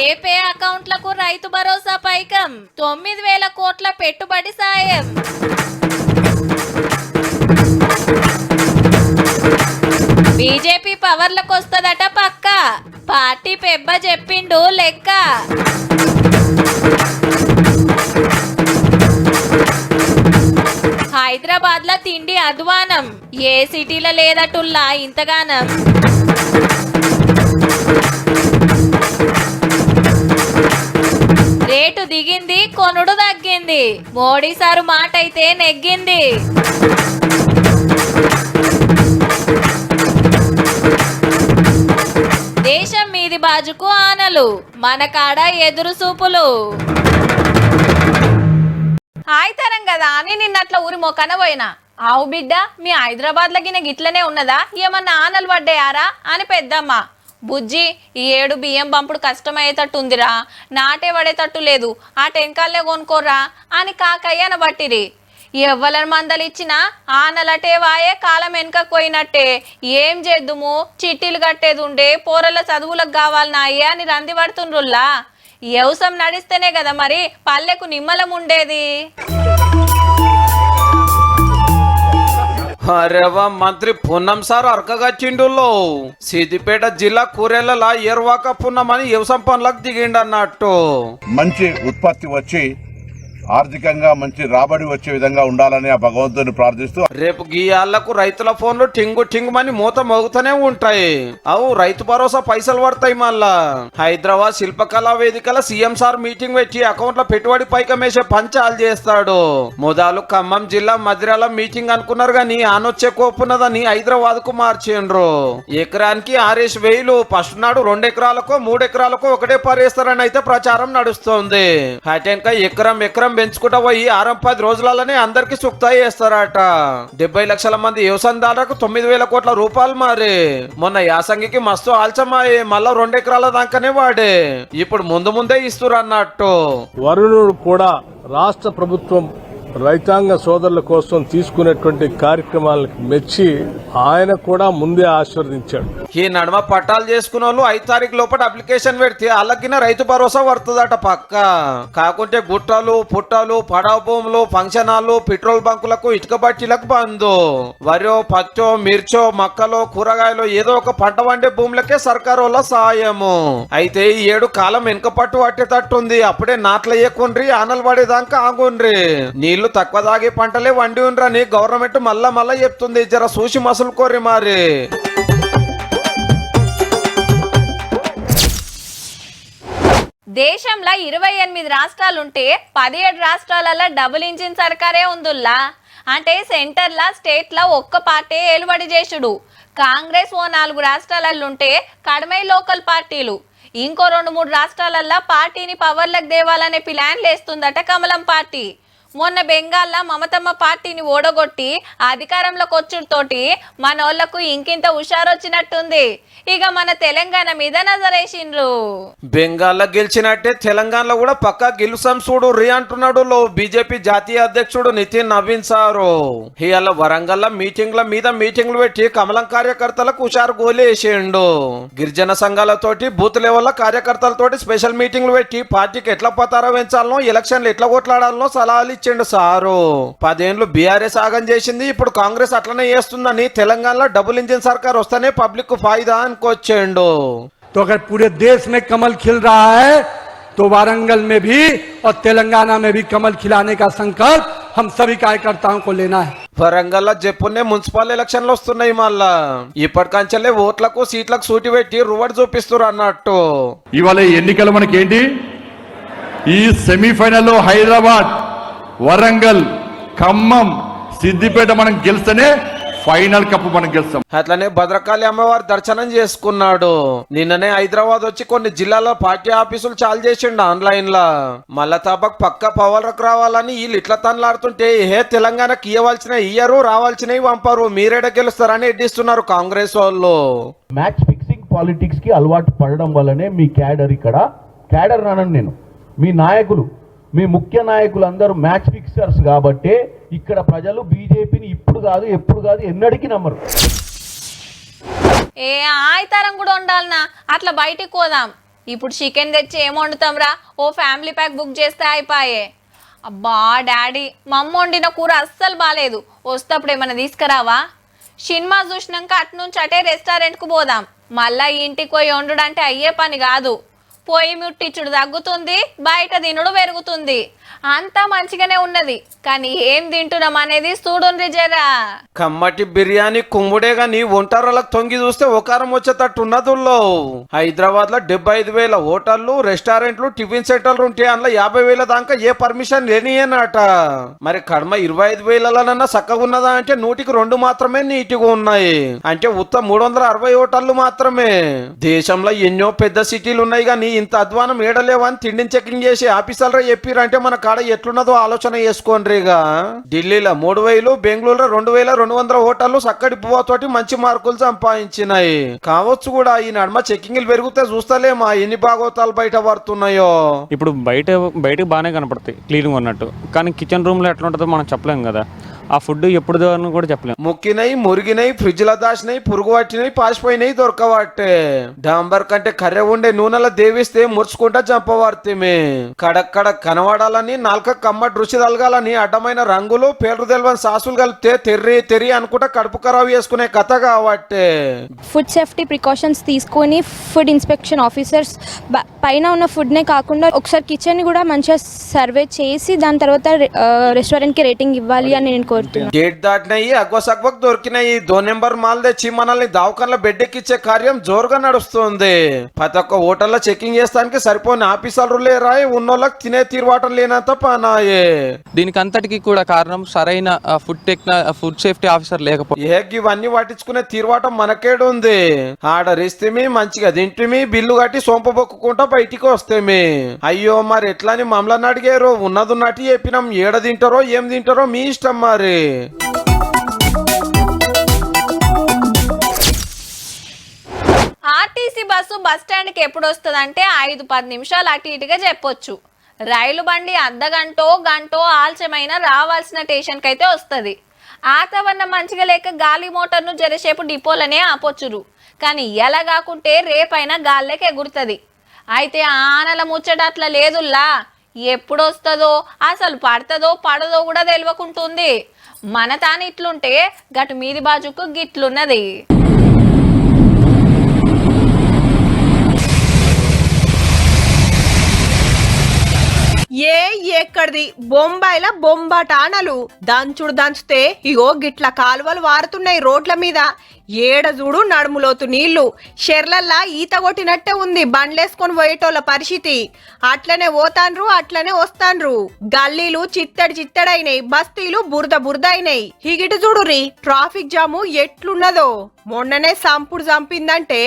రేపే అకౌంట్లకు రైతు భరోసా పైకం 9,000 కోట్ల పెట్టుబడి సాయం. బీజేపీ పవర్లకు వస్తదట పక్క, పార్టీ పెబ్బ చెప్పిండు లెక్క. హైదరాబాద్ ల తిండి అధ్వానం, ఏ సిటీల లేదటుల్లా ఇంతగానం. రేటు దిగింది, కొనుడు తగ్గింది, మోడీ సారు మాట అయితే నెగ్గింది. దేశం మీది బాజుకు ఆనలు, మన కాడ ఎదురు సూపులు. హాయితరం కదా అని నిన్నట్ల ఊరి మొక్కన పోయినా. ఆవు బిడ్డ, మీ హైదరాబాద్ లగిన గిట్లనే ఉన్నదా, ఏమన్నా ఆనలు పడ్డాయారా అని పెద్దమ్మ. బుజ్జి, ఈ ఏడు బియ్యం పంపుడు కష్టమయ్యేటట్టుందిరా, నాటే పడేటట్టు లేదు, ఆ టెంకాలనే కొనుక్కోర్రా అని కాకయ్యన బట్టిరి. ఎవ్వలని మందలిచ్చినా ఆనలటే వాయే, కాలం వెనుకకు పోయినట్టే. ఏం చేద్దుము, చిట్టీలు కట్టేది ఉండే, పోరల చదువులకు కావాలన్నాయే అని రంది పడుతుండ్రుల్లా. వ్యవసాయం నడిస్తేనే కదా మరి పల్లెకు నిమ్మలం ఉండేది. అరేవా మంత్రి పున్నం సార్ అరకగచ్చిండులో సిద్దిపేట జిల్లా కూరేళ్ల ఎరువాక పున్నమని వ్యవసాయం పనులకు దిగిండన్నట్టు. మంచి ఉత్పత్తి వచ్చి ఆర్థికంగా మంచి రాబడి వచ్చే విధంగా ఉండాలని ఆ భగవంతుని ప్రార్థిస్తూ రేపు గీయాళ్లకు రైతుల ఫోన్లు టింగు టింగుమని మూత మోగుతూనే ఉంటాయి. అవు రైతు భరోసా పైసలు పడతాయి. మళ్ళా హైదరాబాద్ శిల్పకళా వేదికల సీఎం సార్ మీటింగ్ పెట్టి అకౌంట్ల పెట్టుబడి పైకమేసే పంచాలు చేస్తాడు. మొదలు ఖమ్మం జిల్లా మధిరాల మీటింగ్ అనుకున్నారు గాని ఆనొచ్చే కోపున్నదని హైదరాబాద్ కు మార్చిండ్రు. ఎకరానికి 6,000 ఫస్ట్ నాడు 2 ఎకరాలకో 3 ఎకరాలకో ఒకటే పారేస్తారని అయితే ప్రచారం నడుస్తోంది. హైటెన్క ఎకరం పెంచుకుంటా పోయి 6-10 రోజులలోనే అందరికి సుక్తాయి వేస్తారట. 70 లక్షల మంది వ్యవసాయదారులకు 9,000 కోట్ల రూపాయలు. మరి మొన్న యాసంగికి మస్తు ఆల్చమాయి, మళ్ళా 2 ఎకరాల దాకానే వాడే. ఇప్పుడు ముందే ఇస్తురు అన్నట్టు. వరుణుడు కూడా రాష్ట్ర ప్రభుత్వం రైతాంగ సోదరుల కోసం తీసుకునేటువంటి కార్యక్రమాలకు మెచ్చి ఆయన కూడా ముందే ఆశీర్వదించాడు. ఈ నడుమ పట్టాలు చేసుకున్న వాళ్ళు 5 తారీఖు లోపల అప్లికేషన్ పెడితే అలాగిన రైతు భరోసా పడుతుందట పక్క. కాకుంటే గుట్టలు పుట్టలు పడవ భూములు ఫంక్షన్ హాలు పెట్రోల్ బంకులకు ఇటుక బట్టీలకు బందు. వరో పచ్చో మిర్చో మొక్కలు కూరగాయలు ఏదో ఒక పంట వండే భూములకే సర్కారు వల్ల సాయము. అయితే ఈ ఏడు కాలం వెనుక పట్టు పట్టేటట్టుంది. అప్పుడే నాట్లు వేయకుండ్రి, ఆనలు పడేదాకా ఆగుండ్రి. నీళ్లు తక్కువ తాగే పంటలే వండి ఉండ్రని గవర్నమెంట్ మళ్ళా చెప్తుంది. జర చూసి మసులు కోరి మరి. దేశంలో 28 రాష్ట్రాలుంటే 17 రాష్ట్రాలలో డబుల్ ఇంజిన్ సర్కారే ఉందుల్లా. అంటే సెంటర్లా స్టేట్లా ఒక్క పార్టీ ఏలుబడి చేసుడు. కాంగ్రెస్ ఓ 4 రాష్ట్రాలలుంటే కడమై లోకల్ పార్టీలు. ఇంకో 2-3 రాష్ట్రాలల్లో పార్టీని పవర్లకు దేవాలనే ప్లాన్ లేస్తుందట కమలం పార్టీ. మొన్న బెంగాల్లో మమతమ్మ పార్టీని ఓడగొట్టి అధికారంలోకి వచ్చుడుతోటి మనోళ్లకు ఇంకింత హుషారొచ్చినట్టుంది. ఇక మన తెలంగాణ మీద నజరేసిండ్రు. బెంగాల్లో గెలిచినట్టే తెలంగాణలో కూడా పక్కా గెలుసాం చూడు రీ అంటున్నాడు బీజేపీ జాతీయ అధ్యక్షుడు నితిన్ నవీన్ సారు. ఇవాళ వరంగల్ మీటింగ్లు పెట్టి కమలం కార్యకర్తలకు హుషారు గోలేసిండు. గిరిజన సంఘాలతోటి బూత్ లెవెల్ కార్యకర్తలతోటి స్పెషల్ మీటింగ్లు పెట్టి పార్టీకి ఎట్లా పతారా పెంచాలనో, ఎలక్షన్లు ఎట్లా కొట్లాడాలనో సలహాలు ఇచ్చిండు సారు. 10 ఏళ్లు బీఆర్ఎస్ ఆగం చేసింది, ఇప్పుడు కాంగ్రెస్ అట్లనే చేస్తుందని తెలంగాణలో డబుల్ ఇంజిన్ సర్కార్ వస్తేనే పబ్లిక్ ఫాయిదా అనుకొచ్చిండు. तो अगर पूरे देश में कमल खिल रहा है तो वारंगल में भी और तेलंगाना में भी कमल खिलाने का संकल्प हम सभी कार्यकर्ताओं को लेना है. వరంగల్ చెప్పునే మున్సిపల్ ఎలక్షన్లు వస్తున్నాయి. మళ్ళా ఇప్పటికంచెలే ఓట్లకు సీట్లకు సూటి పెట్టి రువడ్ చూపిస్తారు అన్నట్టు. ఇవాళ ఎన్నికలు మనకేంటి, ఈ సెమీఫైనల్లో హైదరాబాద్, వరంగల్, ఖమ్మం, సిద్దిపేట మనం గెలిస్తేనే ఫైనల్ కప్ మనం గెలుస్తాం. అట్లనే భద్రకాళి అమ్మవారి దర్శనం చేసుకున్నాడు. నిన్ననే హైదరాబాద్ వచ్చి కొన్ని జిల్లాల పార్టీ ఆఫీసులు చాలు చేసిండు ఆన్లైన్ లా. మళ్ళా తప్పక పక్క పవర్లకు రావాలని వీళ్ళు ఇట్లా తనలాడుతుంటే ఏ తెలంగాణకి ఇవ్వాల్సిన ఇయ్యరు, రావాల్సినవి పంపరు, మీరేడ గెలుస్తారని ఎడ్డిస్తున్నారు కాంగ్రెస్ వాళ్ళు. మ్యాచ్ ఫిక్సింగ్ పాలిటిక్స్ కి అలవాటు పడడం వల్లనే మీ క్యాడర్ ఇక్కడ క్యాడర్ నానని నేను మీ నాయకులు, మీ ముఖ్య నాయకులు అందరూ మ్యాచ్ ఫిక్సర్స్ కాబట్టి ఇక్కడ ప్రజలు బీజేపీని ఇప్పుడు కాదు ఎప్పుడు కాదు ఎన్నడికి నమ్మరు. ఏ ఆయతరం కూడా ఉండాలనా, అట్లా బయటికి పోదాం. ఇప్పుడు చికెన్ తెచ్చి ఏం వండుతాంరా, ఓ ఫ్యామిలీ ప్యాక్ బుక్ చేస్తే అయిపోయే. అబ్బా డాడీ, మా అమ్మ వండిన కూర అస్సలు బాలేదు, వస్తప్పుడు ఏమైనా తీసుకురావా? సినిమా చూసినాక అటు నుంచి అటే రెస్టారెంట్కు పోదాం. మళ్ళా ఇంటికి పోయి వండుడంటే అయ్యే పని కాదు. పొయ్యి ముట్టించుడు తగ్గుతుంది, బయట తినుడు పెరుగుతుంది. అంతా మంచిగానే ఉన్నది, కానీ ఏం తింటున్నాం అనేది చూడుండ్రి జరా. కమ్మటి బిర్యానీ కుమ్ముడే గాని ఒంటారాలకు తొంగి చూస్తే ఒకారం వచ్చేటట్టు ఉన్నదుల్లో. హైదరాబాద్ లో 75,000 హోటళ్లు, రెస్టారెంట్లు, టిఫిన్ సెంటర్లు ఉంటే అందులో 50,000 దాకా ఏ పర్మిషన్ లేనియేనట. మరి కడమ 25,000 చక్కగా ఉన్నదా అంటే 100కి 2 మాత్రమే నీటిగా ఉన్నాయి. అంటే ఉత్త 360 హోటళ్లు మాత్రమే. దేశంలో ఎన్నో పెద్ద సిటీలు ఉన్నాయి గాని ఇంత అధ్వానం ఏడలేవని తిండిని చెకింగ్ చేసి ఆఫీసర్లు చెప్పిరంటే మన కాడ ఎట్లున్నదో ఆలోచన చేసుకోండిగా. ఢిల్లీలో 3,000, బెంగళూరులో 2,200 హోటళ్లు చక్కటి పువ్వుతోటి మంచి మార్కులు సంపాదించినాయి. కావచ్చు కూడా ఈ నడుమ చెకింగ్లు పెరిగితే చూస్తలేమా ఎన్ని భాగవతాలు బయట పడుతున్నాయో. ఇప్పుడు బయటకు బాగానే కనపడతాయి క్లీన్గా ఉన్నట్టు, కానీ కిచెన్ రూమ్లో ఎట్లా ఉంటుందో మనం చెప్పలేం కదా. ఆ ఫుడ్ ఎప్పుడు అని కూడా చెప్పలేం. ముక్కినయి, మురిగినయి, ఫ్రిడ్జ్ లో దాచినాయి, పురుగు పట్టినయి, పాసిపోయినాయి, దొరకబట్టే. డాంబర్ కంటే కర్రె ఉండే నూనెలో దేవిస్తే మురుచుకుంటా చంపవార్తేమే. కడక్కడ కనబడాలని, నాలుక కమ్మటి రుచి తలగాలని అడ్డమైన రంగులు, పేర్లు తెలియని సాసులు కలిపితే తెర్రి అనుకుంటా కడుపు ఖరాబు చేసుకునే కథ కాబట్టే. ఫుడ్ సేఫ్టీ ప్రికాషన్స్ తీసుకొని ఫుడ్ ఇన్స్పెక్షన్ ఆఫీసర్స్ పైన ఉన్న ఫుడ్నే కాకుండా ఒకసారి కిచెన్ కూడా మంచిగా సర్వే చేసి దాని తర్వాత రెస్టారెంట్కి రేటింగ్ ఇవ్వాలి అని నేను కోరుతున్నాను. డేట్ దాటినాయి, అగ్వసగ్వకు దొరికినాయి. 2 నెంబర్ మాల్ తెచ్చి మనల్ని దావకాన్ల బెడ్డెక్కిచ్చే కార్యం జోరుగా నడుస్తుంది. ప్రతి ఒక్క హోటల్లో చెకింగ్ చేస్తానికి సరిపోని ఆఫీసర్లు లేరాయి, ఉన్నోళ్ళకి తినే తీరువాటం లేనంత పనాయే. దీనికి అంతటికి కూడా కారణం సరైన ఫుడ్ సేఫ్టీ ఆఫీసర్ లేకపోతే. ఇవన్నీ పట్టించుకునే తీరువాటం మనకేడు ఉంది. ఆర్డర్ ఇస్తేమి, మంచిగా తింటిమి, బిల్లు కట్టి సొంపబొక్కుంటా బయటికి వస్తేమి. అయ్యో మరి ఎట్లని మమ్మల్ని అడిగారు, ఉన్నదున్నట్టు చెప్పినాం. ఏడ తింటారో ఏం తింటారో మీ ఇష్టం మరి. ఆర్టీసీ బస్సు బస్టాండ్కి ఎప్పుడు వస్తుందంటే 5-10 నిమిషాలు అటు ఇటుగా చెప్పొచ్చు. రైలు బండి గంటో ఆలస్యమైన రావాల్సిన స్టేషన్కి అయితే వస్తుంది. వాతావరణం మంచిగా లేక గాలి మోటార్ను జరసేపు డిపోలనే ఆపొచ్చురు, కానీ ఎలా కాకుంటే రేపైనా గాల్లోకి ఎగురుతుంది. అయితే ఆనల ముచ్చట అట్లా లేదుల్లా. ఎప్పుడు వస్తుందో, అసలు పడుతుందో పడదో కూడా తెలియకుంటుంది. మన తాను ఇట్లుంటే గటు మీది బాజుకు గిట్లున్నది. ఎక్కడిది బొంబాయిల బొంబాటానలు దంచుడు దంచితే ఇగో గిట్ల కాలువలు వారుతున్నాయి రోడ్ల మీద. ఏడ చూడు నడుములోతు నీళ్లు, షెర్లల్లా ఈత కొట్టినట్టే ఉంది బండ్లేసుకొని పోయేటోళ్ళ పరిస్థితి. అట్లనే పోతాన్రు, అట్లనే వస్తాన్రు. గల్లీలు చిత్తడైనాయి, బస్తీలు బురద అయినాయి. హిగిటి చూడురి ట్రాఫిక్ జాము ఎట్లున్నదో. మొన్ననే సంపుడు చంపిందంటే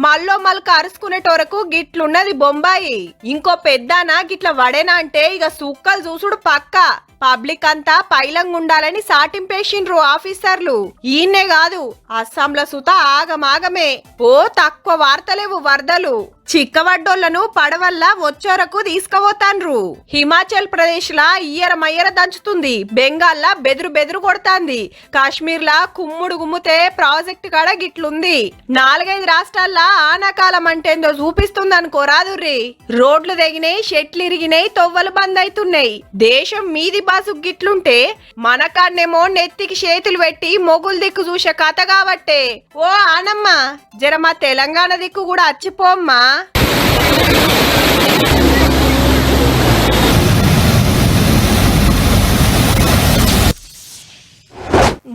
మల్లో మల్క అరుచుకునేటోరకు గిట్లున్నది బొంబాయి. ఇంకో పెద్దానా గిట్ల వడేనా అంటే ఇక సుక్కలు చూసుడు పక్క. పబ్లిక్ అంతా పైలంగుండాలని సాటింపేసిండ్రు ఆఫీసర్లు. ఈయనే కాదు, అస్సాంల సుత ఆగమాగమే. ఓ తక్కువ వార్తలేవు వరదలు. చిక్కవడ్డోళ్లను పడవల్ల వచ్చోరకు తీసుకుపోతాన్రు. హిమాచల్ ప్రదేశ్ లా ఇయ్యర దంచుతుంది, బెంగాల్ లా బెదురు కొడతాంది, కాశ్మీర్ లా కుమ్ముడు గుమ్ముతే ప్రాజెక్ట్ కాడ గిట్లుంది. 4-5 రాష్ట్రాల్లో ఆనాకాలం అంటేందో చూపిస్తుందనుకోరాదుర్రి. రోడ్లు తెగినాయి, షెట్లు ఇరిగినాయి, తొవ్వలు బంద్ అవుతున్నాయి. దేశం మీది బాసు గిట్లుంటే మనకాన్నేమో నెత్తికి చేతులు పెట్టి మొగులు దిక్కు చూసే కథ కాబట్టే. ఓ ఆనమ్మ జర మా తెలంగాణ దిక్కు కూడా అచ్చిపోమ్మా.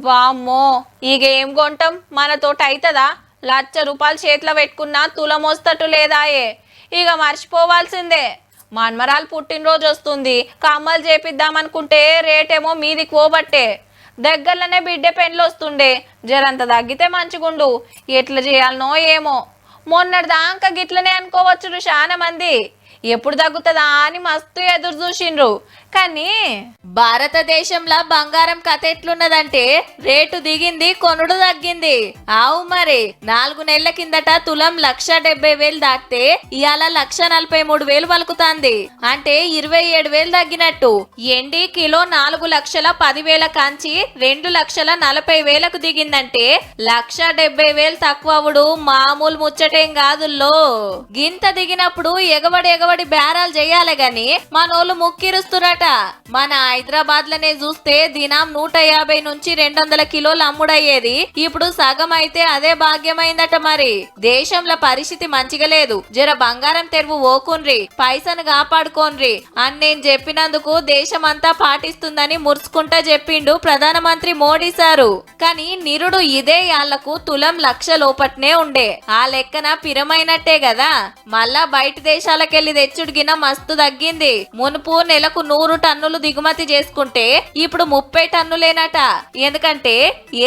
వామ్మో, ఇక ఏం కొంటాం, మనతోటి అవుతుందా? 1,00,000 రూపాయలు చేతిలో పెట్టుకున్నా తులమోస్తట్టు లేదాయే. ఇక మర్చిపోవాల్సిందే. మన్మరాలు పుట్టినరోజు వస్తుంది, కమ్మలు చేపిద్దామనుకుంటే రేటేమో మీదికి పోబట్టే. దగ్గరలోనే బిడ్డ పెండ్లు వస్తుండే, జరంత తగ్గితే మంచిగుండు. ఎట్లా చేయాలనో ఏమో. మొన్నటిదాకా గిట్లనే అనుకోవచ్చు చాలా మంది. ఎప్పుడు తగ్గుతుందా అని మస్తు ఎదురు చూసిండ్రు. కానీ భారతదేశంలో బంగారం కథ ఎట్లున్నదంటే రేటు దిగింది, కొనుడు తగ్గింది. ఆవు మరి 4 నెలల కిందట తులం 1,70,000 దాటితే ఇవాళ 1,43,000 పలుకుతాంది. అంటే 27,000 తగ్గినట్టు. ఎండి కిలో 4,10,000 కాంచి 2,40,000కు దిగిందంటే 1,70,000 తక్కువవుడు మామూలు ముచ్చటేం కాదుల్లో. గింత దిగినప్పుడు ఎగబడి బేరాలు చేయాలి గాని మనోళ్ళు ముక్కిరుస్తురట. మన హైదరాబాద్ లనే చూస్తే దినం 150 నుంచి 200 కిలోలు అమ్ముడయ్యేది ఇప్పుడు సగం అయితే అదే భాగ్యమైందట. మరి దేశంలో పరిస్థితి మంచిగా లేదు. జర బంగారం తెరువు ఓకున్రి, పైసను కాపాడుకోన్రి అని నేను చెప్పినందుకు దేశమంతా పాటిస్తుందని మురుసుకుంటా చెప్పిండు ప్రధానమంత్రి మోడీ సారు. కానీ నిరుడు ఇదే యాళ్లకు తులం 1,00,000 లోపట్నే ఉండే. ఆ లెక్కన పిరమైనట్టే కదా. మళ్ళా బయట దేశాలకెళ్లి తెచ్చుడిగిన మస్తు తగ్గింది. మునుపు నెలకు 100 టన్నులు దిగుమతి చేసుకుంటే ఇప్పుడు 30 టన్నులేనట. ఎందుకంటే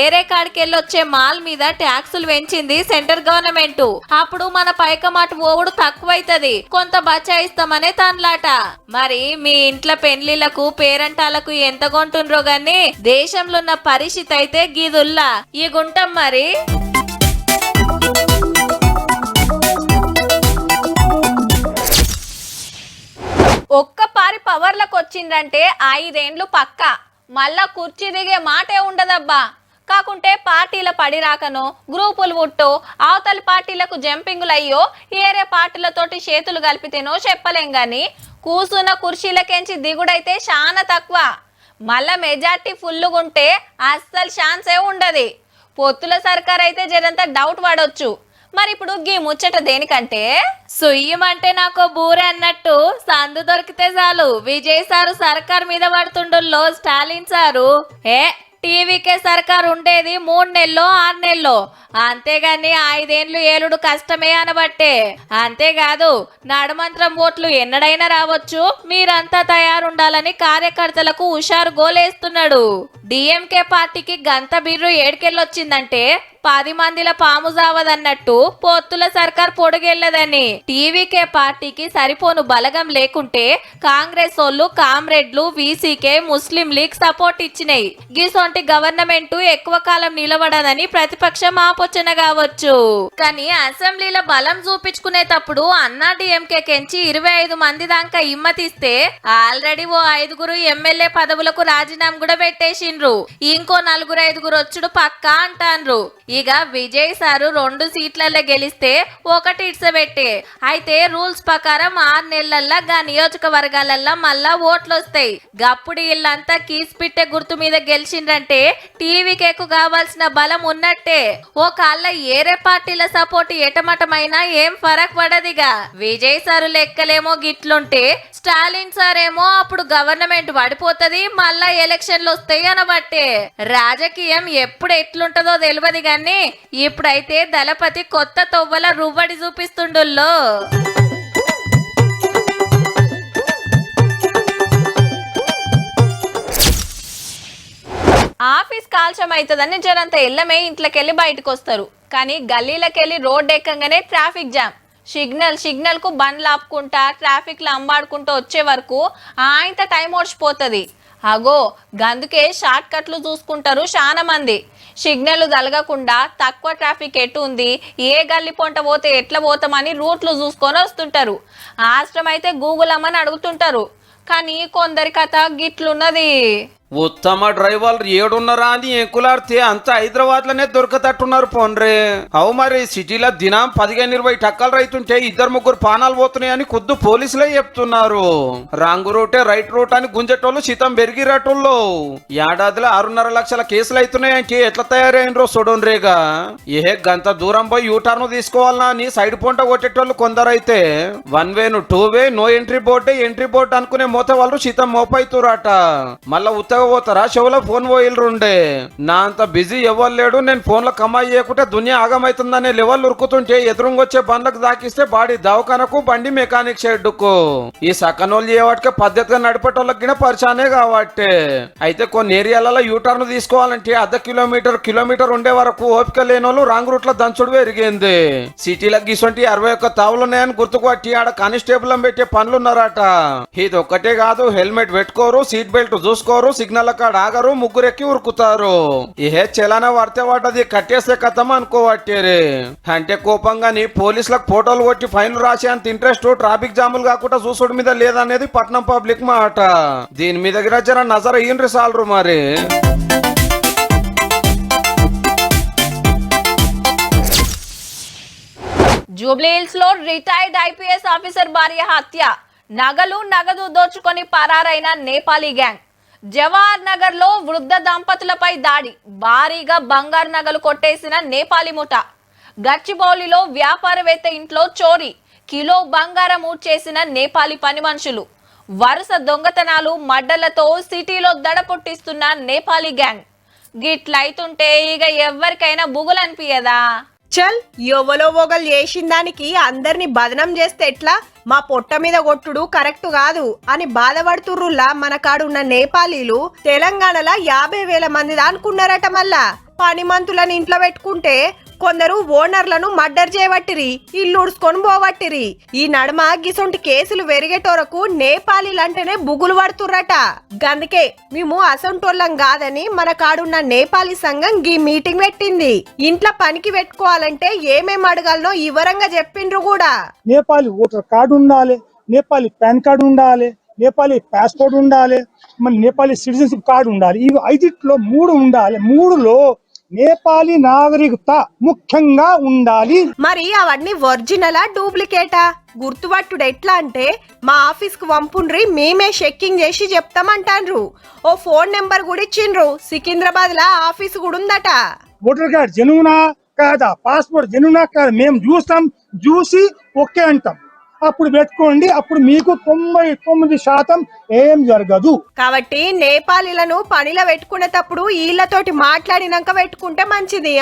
ఏరే కాడికెళ్ళొచ్చే మాల్ మీద ట్యాక్సులు పెంచింది సెంటర్ గవర్నమెంట్. అప్పుడు మన పైకమాట ఓవుడు తక్కువైతది, కొంత బచాయిస్తామనే తన్లాట. మరి మీ ఇంట్లో పెళ్లిళ్లకు పేరంటాలకు ఎంత కొంటుండ్రో గాని దేశంలో ఉన్న పరిస్థితి అయితే గీదుల్లా ఈ గుంటం. మరి ఒక్కపారి పవర్లకు వచ్చిందంటే 5 ఏండ్లు పక్క. మళ్ళా కుర్చీ దిగే మాటే ఉండదబ్బా. కాకుంటే పార్టీల పడి రాకనో, గ్రూపులు పుట్టో, అవతలి పార్టీలకు జంపింగులు అయ్యో, ఏరే పార్టీలతోటి చేతులు కలిపితేనో చెప్పలేం గాని కూసున్న కుర్చీలకెంచి దిగుడైతే చాలా తక్కువ. మళ్ళా మెజార్టీ ఫుల్లుగుంటే అస్సలు ఛాన్సే ఉండదు. పొత్తుల సర్కార్ అయితే జరంతా డౌట్ పడొచ్చు. మరి ఇప్పుడు గీ ముచ్చట దేనికంటే సుయ్యమంటే నాకు బూరే అన్నట్టు సందు దొరికితే చాలు విజయ్ సారు సర్కార్ మీద పడుతుండో స్టాలిన్ సారు. టీవీకే సర్కార్ ఉండేది 3 నెలలో 6 నెలలో, అంతేగాని 5 ఏండ్లు ఏలుడు కష్టమే అనబట్టే. అంతేకాదు నడుమంత్రం ఓట్లు ఎన్నడైనా రావచ్చు, మీరంతా తయారుండాలని కార్యకర్తలకు హుషారు గోలేస్తున్నాడు. డిఎంకే పార్టీకి గంత బిర్రు ఏడుకెళ్ళొచ్చిందంటే 10 మందిల పాము జావదన్నట్టు పొత్తుల సర్కార్ పొడుగెళ్లదని. టీవీకే పార్టీకి సరిపోను బలగం లేకుంటే కాంగ్రెస్ వాళ్ళు, కామ్రేడ్లు, వీసీకే, ముస్లిం లీగ్ సపోర్ట్ ఇచ్చినాయి. గిసొంటి గవర్నమెంట్ ఎక్కువ కాలం నిలబడదని ప్రతిపక్షం ఆపోచన కావచ్చు. కానీ అసెంబ్లీలో బలం చూపించుకునేటప్పుడు అన్నా డిఎంకే కెంచి 25 మంది దాకా ఇమ్మతిస్తే ఆల్రెడీ ఓ 5 ఎమ్మెల్యే పదవులకు రాజీనామా కూడా పెట్టేసిండ్రు. ఇంకో 4-5 వచ్చుడు పక్కా అంటాన్రు. ఇక విజయ్ సారు 2 సీట్లలో గెలిస్తే 1 ఇడ్సబెట్టే. అయితే రూల్స్ ప్రకారం 6 నెలల్లో గా నియోజకవర్గాలల్లో మళ్ళా ఓట్లు వస్తాయి. గప్పుడు వీళ్ళంతా కీసిపిట్టే గుర్తు మీద గెలిచిండ్రంటే టీవీకేకు కావాల్సిన బలం ఉన్నట్టే. ఓ కాళ్ళ ఏరే పార్టీల సపోర్ట్ ఎటమటమైనా ఏం ఫరక్ పడదిగా. విజయ్ సారు లెక్కలేమో గిట్లుంటే స్టాలిన్ సార్ ఏమో అప్పుడు గవర్నమెంట్ పడిపోతది, మళ్ళా ఎలక్షన్లు వస్తాయి అనబట్టే. రాజకీయం ఎప్పుడు ఎట్లుంటదో తెలియదు గాని ఇప్పుడైతే దళపతి కొత్త తొవ్వల రువ్వడి చూపిస్తుండుల్లో. ఆఫీస్ కాల్చం అవుతుందని జరంతా ఎల్లమే ఇంట్లోకెళ్ళి బయటకు వస్తారు. కానీ గల్లీలకెళ్ళి రోడ్ ఎక్కగానే ట్రాఫిక్ జామ్. సిగ్నల్ కు బండ్లు ఆపుకుంటా ట్రాఫిక్ లో అంబాడుకుంటూ వచ్చే వరకు ఆయంత టైం ఓడిచిపోతుంది. అగో గందుకే షార్ట్ కట్లు చూసుకుంటారు చాలా మంది. సిగ్నల్ తలగకుండా తక్కువ ట్రాఫిక్ ఎటు ఉంది, ఏ గల్లి పొంట పోతే ఎట్లా పోతామని రూట్లు చూసుకొని వస్తుంటారు. ఆశ్రమం అయితే గూగుల్ అమ్మని అడుగుతుంటారు. కానీ కొందరి కథ గిట్లున్నది. ఉత్తమ డ్రైవర్లు ఏడున్నారా అని ఎక్కులాడితే అంత హైదరాబాద్ లోనే దొరకతట్టున్నారు పోన్రే. అవు మరి సిటీలో దినం 15-20 టక్కలు రైతుంటే 2-3 పానాలు పోతున్నాయని కొద్దు పోలీసులే చెప్తున్నారు. రాంగు రూటే రైట్ రూట్ అని గుంజటోళ్ళు శీతం పెరిగిరటోళ్ళు. ఏడాదిలో 6.5 లక్షల కేసులు అవుతున్నాయంటే ఎట్లా తయారైనరో చూడండిరేగా. ఏ గంత దూరం పోయి యూటర్న్ తీసుకోవాలన్నా అని సైడ్ పొంట కొట్టేటోళ్ళు కొందరైతే 1 వే 2 వే నో ఎంట్రీ బోర్డే ఎంట్రీ బోర్డు అనుకునే మోత వాళ్ళు శీతం మోపైతురాట. మళ్ళా ఉత్తగా పోతారా చెవులో ఫోన్ పోయిల్రుండే నా అంత బిజీ ఎవరు లేడు నేను ఫోన్ లో కమాయి చేయకుంటే దునియా ఆగమైతుందనే లెవెల్ ఉరుకుతుంటే ఎదురుంగొచ్చే బండ్లకు దాకిస్తే బాడీ దవాఖానకు బండి మెకానిక్ షెడ్డుకు ఈ సకనోళ్ళు చేయవాటికే పద్ధతిగా నడిపేటోళ్ళకి గిన పరిచానే కాబట్టి అయితే కొన్ని ఏరియాలలో యూటర్న్ తీసుకోవాలంటే అర్ధ కిలోమీటర్ ఉండే వరకు ఓపిక లేని వాళ్ళు రాంగ్ రూట్ లో దంచుడు పెరిగింది సిటీలకు గీసొంటి 61 తావులున్నాయని గుర్తుకు పట్టి ఆడ కానిస్టేబుల్ పెట్టే పనులున్నారట ఇది ఒక్కటే కాదు హెల్మెట్ పెట్టుకోరు సీట్ బెల్ట్ చూసుకోరు సిగ్నల్ కాడ ఆగరు ముగ్గురెక్కి ఉరుకుతారు ఏ చలానా పడితే వాటది కట్టేస్తే కథం అనుకోవట్టేరే అంటే కోపంగాని పోలీసులకు ఫోటోలు కొట్టి ఫైన్లు రాసే అంత ఇంట్రెస్ట్ ట్రాఫిక్ జాములు కాకుండా చూసుడు మీద లేదనేది పట్నం పబ్లిక్ మాట దీని మీద గిర జర నజర ఈయనరి సాలరు మరి జూబ్లీహిల్స్ లో రిటైర్డ్ ఐపీఎస్ ఆఫీసర్ భార్య హత్య నగదు దోచుకొని పరారైన నేపాలీ గ్యాంగ్ జవహర్ నగర్ లో వృద్ధ దంపతులపై దాడి భారీగా బంగారు నగలు కొట్టేసిన నేపాలీ ముఠా గచ్చిబౌలిలో వ్యాపారవేత్త ఇంట్లో చోరీ కిలో బంగారం ఊడ్చేసిన నేపాలీ పని మనుషులు వరుస దొంగతనాలు మడ్డలతో సిటీలో దడ పుట్టిస్తున్న నేపాలీ గ్యాంగ్ గిట్లయితుంటే ఇక ఎవరికైనా బుగులనిపియదా చల్ ఎవలో ఓగలు చేసిన దానికి అందరిని బదనం చేస్తే ఎట్లా మా పొట్ట మీద కొట్టుడు కరెక్ట్ కాదు అని బాధపడుతుర్రులా మన కాడున్న నేపాలీలు తెలంగాణలో 50,000 మంది అనుకున్నారట మళ్ళా పనిమంతులను ఇంట్లో పెట్టుకుంటే కొందరు ఓనర్లను మర్డర్ చేయబట్టిరి ఇల్లు ఉడుచుకొని పోవట్టిరి ఈ నడుమ గిసొంటి కేసులు వెరిగేటోరకు నేపాలీలంటేనే బుగులు పడుతుర్రట గందుకే మేము అసొంటోళ్ళం కాదని మన కాడున్న నేపాలీ సంఘం గీ మీటింగ్ పెట్టింది ఇంట్లో పనికి పెట్టుకోవాలంటే ఏమేం అడగాలనో వివరంగా చెప్పిండ్రు కూడా నేపాలీ ఓటర్ కార్డు ఉండాలి నేపాలీ పాన్ కార్డు ఉండాలి నేపాలీ పాస్పోర్ట్ ఉండాలి మన నేపాలీ సిటిజన్షిప్ కార్డు ఉండాలి ఇవి 5లో 3 ఉండాలి 3లో నేపాలీ నాగరికత ముఖ్యంగా ఉండాలి మరి అవన్నీ ఒరిజినలా డూప్లికేటా గుర్తుపట్టుడు ఎట్లా అంటే మా ఆఫీస్ కు పంపుండ్రి మేమే చెక్కింగ్ చేసి చెప్తామంటాన్రు ఓ ఫోన్ నెంబర్ కూడా ఇచ్చిండ్రు సికింద్రాబాద్ లా ఆఫీస్ కూడా ఉందట ఓటర్ కార్డు జెన్యునా కాదా పాస్పోర్ట్ జెన్యునా కాదా మేము చూసి ఓకే అంటాం అప్పుడు పెట్టుకోండి అప్పుడు మీకు 99% ఏం జరగదు కాబట్టి నేపాలీలను పనిలో పెట్టుకునేటప్పుడు వీళ్ళతోటి మాట్లాడినాక పెట్టుకుంటే మంచిది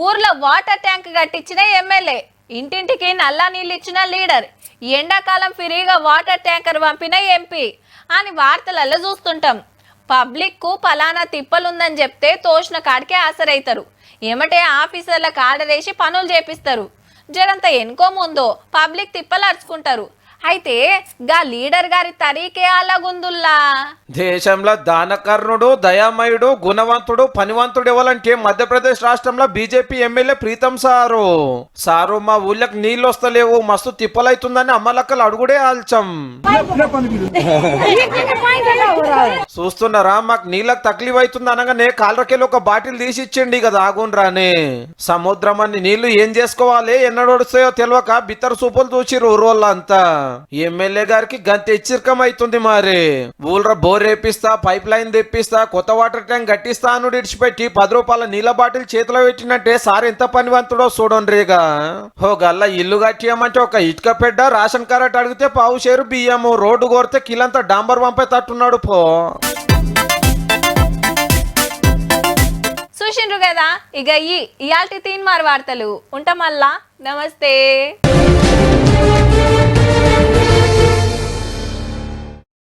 ఊర్లో వాటర్ ట్యాంక్ కట్టించిన ఎమ్మెల్యే ఇంటింటికి నల్లా నీళ్ళు ఇచ్చిన లీడర్ ఎండాకాలం ఫ్రీగా వాటర్ ట్యాంకర్ పంపిన ఎంపీ అని వార్తలలో చూస్తుంటాం పబ్లిక్ కు పలానా తిప్పలుందని చెప్తే తోచిన కాడికే ఆసరైతారు ఏమంటే ఆఫీసర్లకు ఆర్డర్ వేసి పనులు చేపిస్తారు జరంత ఎనుకో ముందో పబ్లిక్ తిప్పలు అరుచుకుంటారు అయితే గా లీడర్ గారి తరీకే అలాగుందుల్లా దేశంలో దానకర్ణుడు దయామయుడు గుణవంతుడు పనివంతుడు ఎవరంటే మధ్యప్రదేశ్ రాష్ట్రంలో బీజేపీ ఎమ్మెల్యే ప్రీతం సారు మా ఊళ్ళకి నీళ్ళు వస్తలేవు మస్తు తిప్పలైతుందని అమ్మలక్కలు అడుగుడే ఆల్చం చూస్తున్నారా మాకు నీళ్ళకి తక్లీఫ్ అవుతుంది అనగానే కాళ్ళకెళ్ళి ఒక బాటిల్ తీసి ఇచ్చిండి కదా ఆగుండ్రాని సముద్రం అన్ని నీళ్లు ఏం చేసుకోవాలి ఎన్నడొడుస్తాయో తెలియక బిత్తర సూపులు చూసిరు ఊరోళ్ళంతా ఎమ్మెల్యే గారికి గంత హెచ్చరికం అవుతుంది మరి ఊళ్ళ బోర్ వేపిస్తా పైప్ లైన్ తెప్పిస్తా కొత్త వాటర్ ట్యాంక్ కట్టిస్తా అని ఇడిచిపెట్టి 10 రూపాయల నీళ్ళ బాటిల్ చేతిలో పెట్టినట్టే సార్ ఎంత పనివంతుడో చూడండిగా ఓ గల్ల ఇల్లు కట్టియమంటే ఒక ఇటుక పెడ్డ రేషన్ కార్డు అడిగితే పావు షేరు బియ్యము రోడ్డు కోరితే కిలంతా డాంబర్ పంపే తట్టున్నాడు పో చూసిండ్రు కదా ఇక ఇయాల్టి తీన్మార్ వార్తలు ఉంటాం మళ్ళా నమస్తే